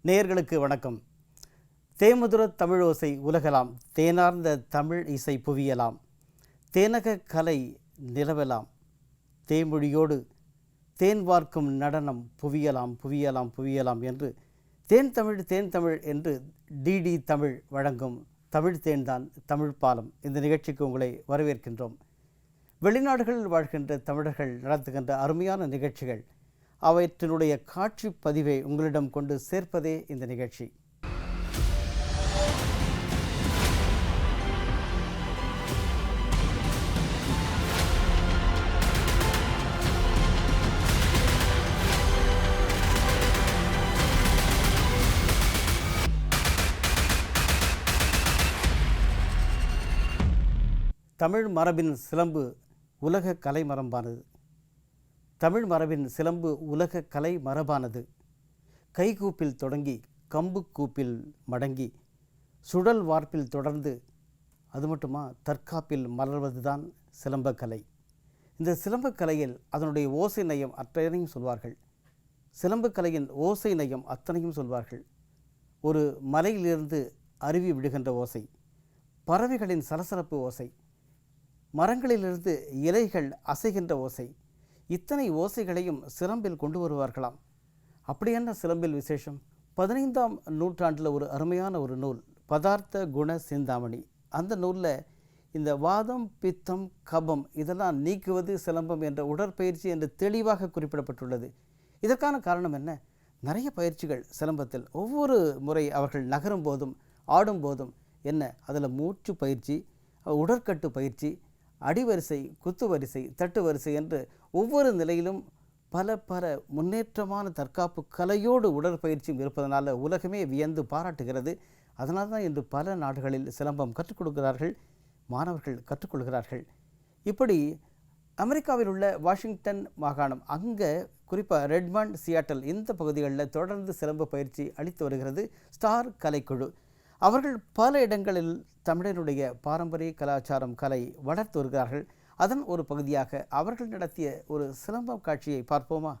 நேயர்களுக்கு வணக்கம். தேமதுர தமிழோசை உலகலாம், தேனார்ந்த தமிழ் இசை புவியலாம், தேனக கலை நிலவலாம், தேமொழியோடு தேன் வார்க்கும் நடனம் புவியலாம் புவியலாம் புவியலாம் என்று தேன் தமிழ் என்று டிடி தமிழ் வழங்கும் தமிழ் தேன்தான் தமிழ் பாலம். இந்த நிகழ்ச்சிக்கு உங்களை வரவேற்கின்றோம். வெளிநாடுகளில் வாழ்கின்ற தமிழர்கள் நடத்துகின்ற அருமையான நிகழ்ச்சிகள், அவற்றினுடைய காட்சி பதிவை உங்களிடம் கொண்டு சேர்ப்பதே இந்த நிகழ்ச்சி. தமிழ் மரபின் சிலம்பு உலக கலை மரபானது. தமிழ் மரபின் சிலம்பு உலக கலை மரபானது. கைகூப்பில் தொடங்கி கம்பு கூப்பில் மடங்கி சுழல் வார்ப்பில் தொடர்ந்து, அது மட்டுமா தற்காப்பில் மலர்வதுதான் சிலம்பக்கலை. இந்த சிலம்பக்கலையில் அதனுடைய ஓசை நயம் அத்தனையும் சொல்வார்கள். சிலம்பக்கலையின் ஓசை நயம் அத்தனையும் சொல்வார்கள். ஒரு மலையிலிருந்து அருவி விடுகின்ற ஓசை, பறவைகளின் சலசலப்பு ஓசை, மரங்களிலிருந்து இலைகள் அசைகின்ற ஓசை, இத்தனை ஓசைகளையும் சிலம்பில் கொண்டு வருவார்களாம். அப்படி என்ன சிலம்பில் விசேஷம்? 15ஆம் நூற்றாண்டில் ஒரு அருமையான ஒரு நூல், பதார்த்த குண சிந்தாமணி. அந்த நூலில் இந்த வாதம் பித்தம் கபம் இதெல்லாம் நீக்குவது சிலம்பம் என்ற உடற்பயிற்சி என்று தெளிவாக குறிப்பிடப்பட்டுள்ளது. இதற்கான காரணம் என்ன? நிறைய பயிற்சிகள் சிலம்பத்தில். ஒவ்வொரு முறை அவர்கள் நகரும் போதும் ஆடும் போதும் என்ன, அதில் மூச்சு பயிற்சி, உடற்கட்டு பயிற்சி, அடிவரிசை, குத்து வரிசை, தட்டு வரிசை என்று ஒவ்வொரு நிலையிலும் பல முன்னேற்றமான தற்காப்பு கலையோடு உடற்பயிற்சியும் இருப்பதனால உலகமே வியந்து பாராட்டுகிறது. அதனால தான் இன்று பல நாடுகளில் சிலம்பம் கற்றுக் கொடுக்கிறார்கள், மாணவர்கள் கற்றுக்கொள்கிறார்கள். இப்படி அமெரிக்காவில் உள்ள வாஷிங்டன் மாகாணம், அங்கே குறிப்பாக ரெட்மண்ட், சியாட்டல் இந்த பகுதிகளில் தொடர்ந்து சிலம்ப பயிற்சி அளித்து வருகிறது ஸ்டார் கலைக்குழு. அவர்கள் பல இடங்களில் தமிழனுடைய பாரம்பரிய கலாச்சாரம் கலை வளர்த்து வருகிறார்கள். அதன் ஒரு பகுதியாக அவர்கள் நடத்திய ஒரு சிலம்பம் காட்சியை பார்ப்போமா?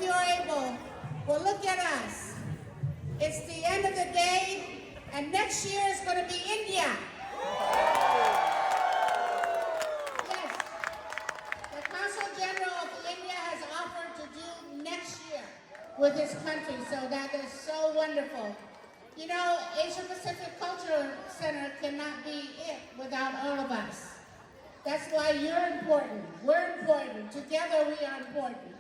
if you're able, well, look at us. It's the end of the day, and next year is going to be India. Yes, the Consul General of India has offered to do next year with his country, so that is so wonderful. You know, Asia Pacific Cultural Center cannot be it without all of us. That's why you're important. We're important. Together we are important.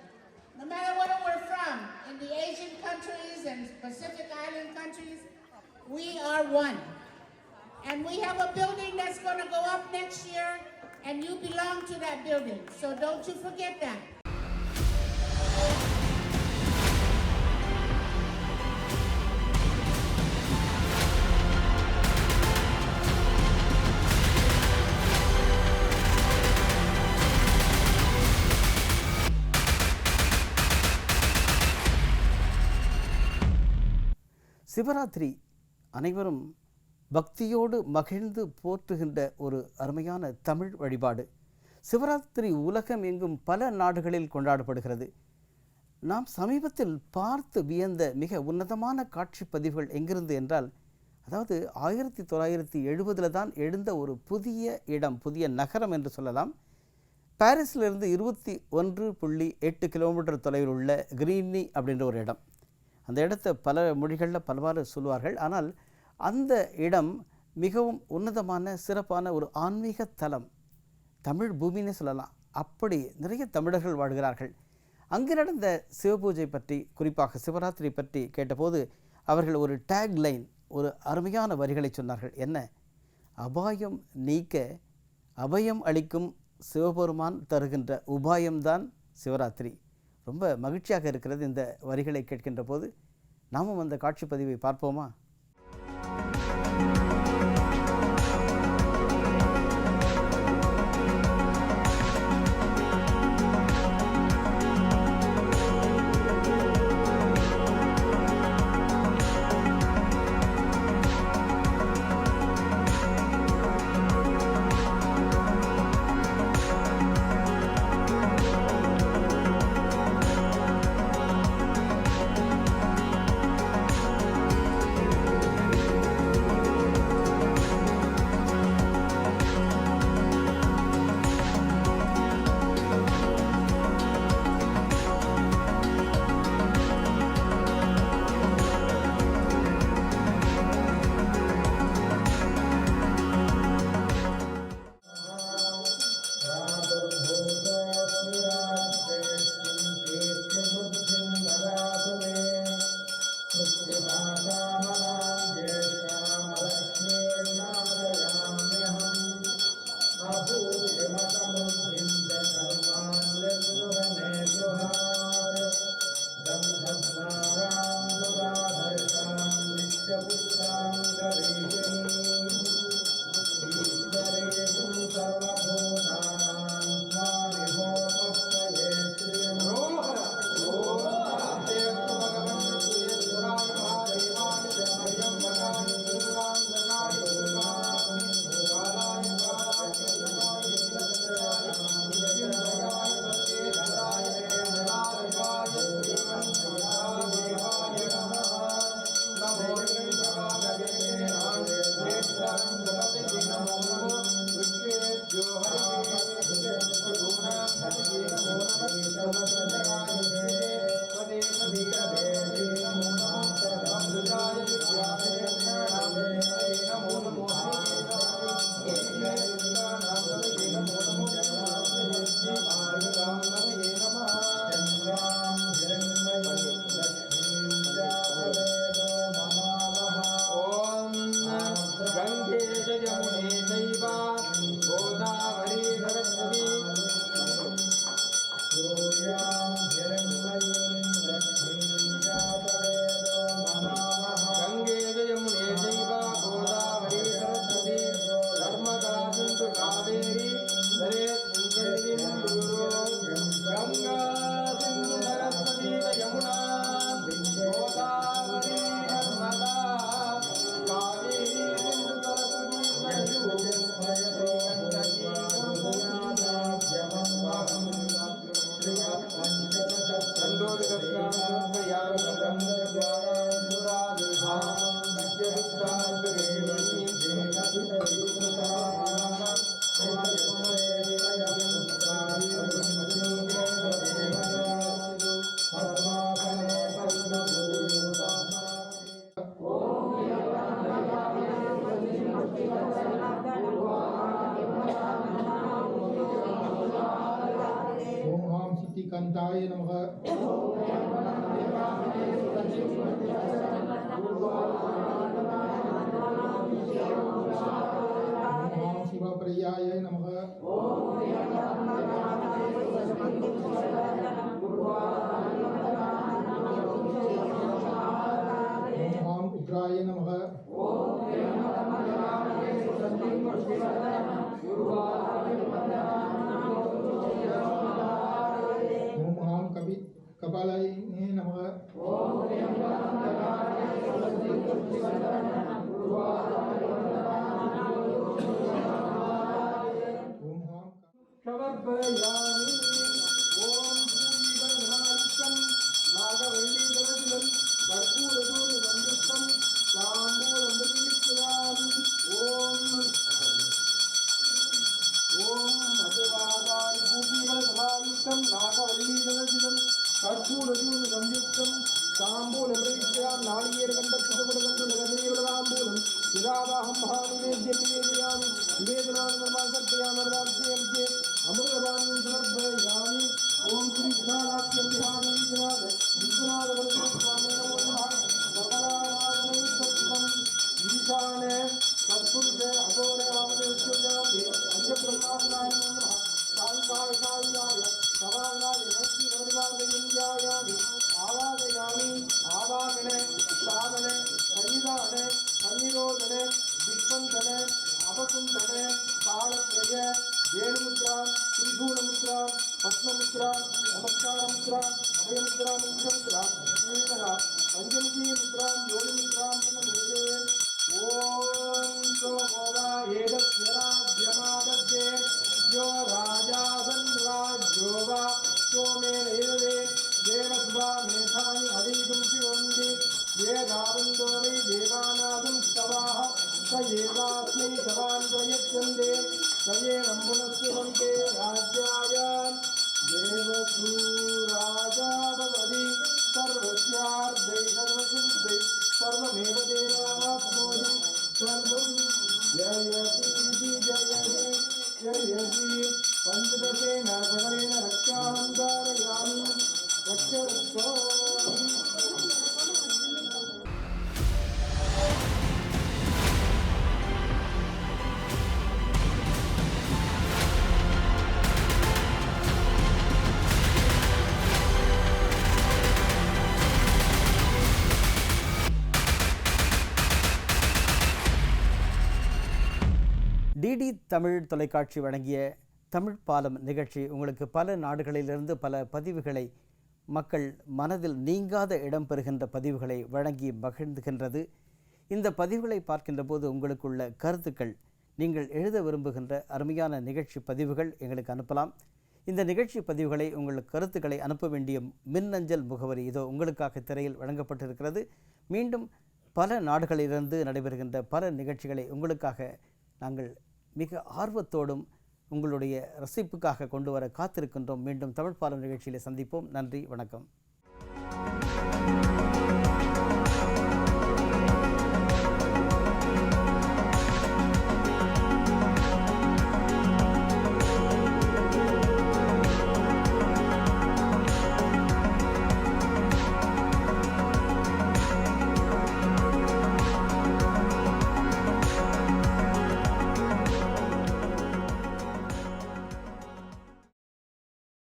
No matter where we're from, in the Asian countries and Pacific Island countries, we are one. And we have a building that's going to go up next year, and you belong to that building. So don't you forget that. Shivaratri அனைவரும் பக்தியோடு மகிழ்ந்து போற்றுகின்ற ஒரு அருமையான தமிழ் வழிபாடு. சிவராத்திரி உலகம் எங்கும் பல நாடுகளில் கொண்டாடப்படுகிறது. நாம் சமீபத்தில் பார்த்து வியந்த மிக உன்னதமான காட்சி பதிவுகள் எங்கிருந்து என்றால், அதாவது 1970 தான் எழுந்த ஒரு புதிய இடம், புதிய நகரம் என்று சொல்லலாம். பாரிஸிலிருந்து 21.8 கிலோமீட்டர் தொலைவில் உள்ள கிரீனி அப்படின்ற ஒரு இடம். அந்த இடத்தை பல மொழிகளில் பலவாறு சொல்வார்கள். ஆனால் அந்த இடம் மிகவும் உன்னதமான சிறப்பான ஒரு ஆன்மீக தலம், தமிழ் பூமின்னு சொல்லலாம். அப்படி நிறைய தமிழர்கள் வாழ்கிறார்கள். அங்கு நடந்த சிவபூஜை பற்றி, குறிப்பாக சிவராத்திரி பற்றி கேட்டபோது அவர்கள் ஒரு டேக் லைன், ஒரு அருமையான வரிகளை சொன்னார்கள். என்ன? அபாயம் நீக்க அபயம் அளிக்கும் சிவபெருமான் தருகின்ற உபாயம்தான் சிவராத்திரி. ரொம்ப மகிழ்ச்சியாக இருக்கிறது இந்த வரிகளை கேட்கின்ற போது. நாமும் அந்த காட்சி பதிவை பார்ப்போமா? Thank you. நீலகண்டாய நமக. ஓம் சிவபிரியாய நமக. ஓம் உக்ராய நமக. ஓம் கபாலாய நமக. समर्पयामि. ओम पूजितनादितं नागवल्लीकवचनं कर्पूरधूपसंयुक्तं ताम्बूलमृगीकृताम्. ओम मधुवादानि पूजितनादितं नागवल्लीकवचनं कर्पूरधूपसंयुक्तं ताम्बूलमृगीकृताम्. नारिकेलकण्डकृतपटकण्डलगदनीवलाम्बूलं विरावाहं महानिवेद्यं निवेदयामि. निवेदनानुमर्दयामर्दास्यं अमृतवाणी समर्पयामि. ओम श्री विशालाख्यं विहारं विश्वनाथ स्वामी नमो नमः. सकलाराधनं सत्तं ईशाने सत्पुरुषे अघोरे वामदेवस्योजाते पंचब्रह्माण्डाय नमो नमः. कालिकाय कालिकाय सवानाय नमस्ति परिवारयञ्जायामि. आवाहयामि. आवाहने स्थापने परिधाने सन्निरोधने दिक्पन्दने अपकुण्ठने कालत्रय वेणुमुद्रा त्रिशूलमुद्रा पद्ममुद्रा नमस्कारमुद्रा अभयमुद्रा मुख्यमुद्रा श्रीधरा पंचमुखी मुद्रा योनिमुद्रा नमस्ते. ओम सोमोवा एतस्यराध्यमादस्ये यो राजासन् राज्यो वा सोमेन एवे देवस्वा मेधानि अधीतुं शिवन्ति. ये रावन्तो वै देवानादं स्तवाः स एवास्मै सवान् प्रयच्छन्ते. स एनं पुनस्सुवन्ते राज्याय देवसूराजा भवति. सर्वस्यार्धै सर्वसिद्धै सर्वमेव देवाप्नोति. सर्वं जयति जयति जयति. पञ्चदशेन सकलेन रक्षां धारयामि. रक्ष டிடி தமிழ் தொலைக்காட்சி வழங்கிய தமிழ் பாலம் நிகழ்ச்சி உங்களுக்கு பல நாடுகளிலிருந்து பல பதிவுகளை, மக்கள் மனதில் நீங்காத இடம் பெறுகின்ற பதிவுகளை வழங்கி மகிழ்ந்துகின்றது. இந்த பதிவுகளை பார்க்கின்ற போது உங்களுக்குள்ள கருத்துக்கள், நீங்கள் எழுத விரும்புகின்ற அருமையான நிகழ்ச்சி பதிவுகள் எங்களுக்கு அனுப்பலாம். இந்த நிகழ்ச்சி பதிவுகளை, உங்கள் கருத்துக்களை அனுப்ப வேண்டிய மின்னஞ்சல் முகவரி இதோ உங்களுக்காக திரையில் வழங்கப்பட்டிருக்கிறது. மீண்டும் பல நாடுகளிலிருந்து நடைபெறுகின்ற பல நிகழ்ச்சிகளை உங்களுக்காக நாங்கள் மிக ஆர்வத்தோடும் உங்களுடைய ரசிப்புக்காக கொண்டு வர காத்திருக்கின்றோம். மீண்டும் தமிழ் பாலம் நிகழ்ச்சியில் சந்திப்போம். நன்றி, வணக்கம்.